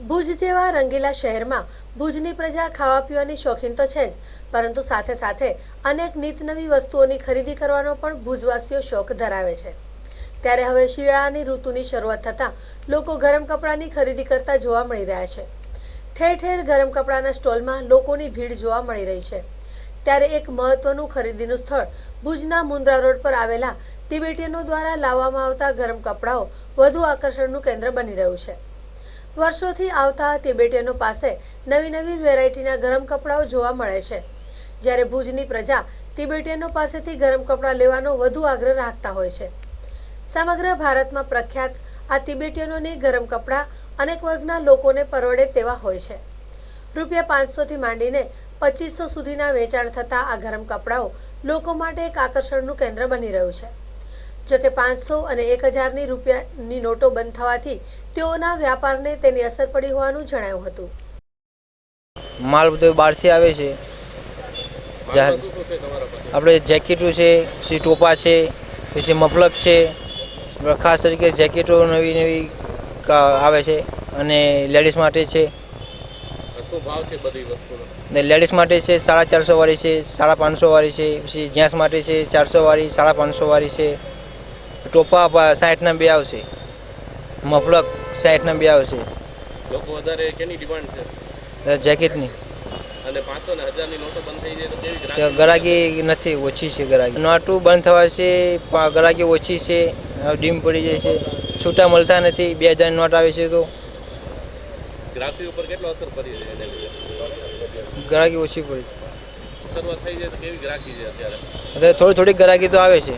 ભુજ જેવા રંગીલા શહેરમાં ભુજની પ્રજા ખાવા પીવાની શોખીન તો છે જ, પરંતુ સાથે સાથે અનેક નિત નવી વસ્તુઓની ખરીદી કરવાનો પણ ભુજવાસીઓ શોખ ધરાવે છે। ત્યારે હવે શિયાળાની ઋતુની શરૂઆત થતાં લોકો ગરમ કપડાની ખરીદી કરતા જોવા મળી રહ્યા છે। ઠેર ઠેર ગરમ કપડાના સ્ટોલમાં લોકોની ભીડ જોવા મળી રહી છે। ત્યારે એક મહત્વનું ખરીદીનું સ્થળ ભુજના મુન્દ્રા રોડ પર આવેલા તિબેટીયનો દ્વારા લાવવામાં આવતા ગરમ કપડાઓ વધુ આકર્ષણનું કેન્દ્ર બની રહ્યું છે। વર્ષોથી આવતા તિબેટીયનો પાસે નવી નવી વેરાયટીના ગરમ કપડાઓ જોવા મળે છે, જ્યારે ભુજની પ્રજા તિબેટીયનો પાસેથી ગરમ કપડાં લેવાનો વધુ આગ્રહ રાખતા હોય છે। સમગ્ર ભારતમાં પ્રખ્યાત આ તિબેટીયનોની ગરમ કપડાં અનેક વર્ગના લોકોને પરવડે તેવા હોય છે। ₹500થી માંડીને 2500 સુધીના વેચાણ થતા આ ગરમ કપડાઓ લોકો માટે એક આકર્ષણનું કેન્દ્ર બની રહ્યું છે। જોકે 500 અને 1000ની રૂપિયાની નોટો બંધ થવાથી તેઓના વ્યાપારને તેની અસર પડી હોવાનું જણાવ્યું હતું। માલ બધો બહારથી આવે છે, આપણે જેકેટો છે, પછી ટોપા છે, પછી મફલક છે, ખાસ તરીકે જેકેટો નવી નવી આવે છે અને લેડીઝ માટે છે। શું ભાવ છે બધી વસ્તુનો? ને લેડીઝ માટે છે 450 વાળી છે, 550 વાળી છે, પછી જેન્ટ્સ માટે છે 400 વાળી, 550 વાળી છે। ટોપા 60ના બે આવશે, મફલક 60ના બે આવશે। લોકો વધારે કેની ડિમાન્ડ છે? જેકેટની। અને 500 ને 1000ની નોટો બંધ થઈ જાય તો કેવી તો ગરાગી નથી, ઓછી છે ગરાગી। નોટો બંધ થવા છે, ગરાગી ઓછી છે, ડીમ પડી જાય છે, છૂટા મળતા નથી। 2000ની નોટ આવે છે તો ગ્રાહકી ઉપર કેટલો અસર પડી છે એને લીધે? ગરાગી ઓછી પડી। શરૂઆત થઈ જાય તો કેવી ગ્રાહકી છે અત્યારે? થોડી થોડી ગરાગી તો આવે છે।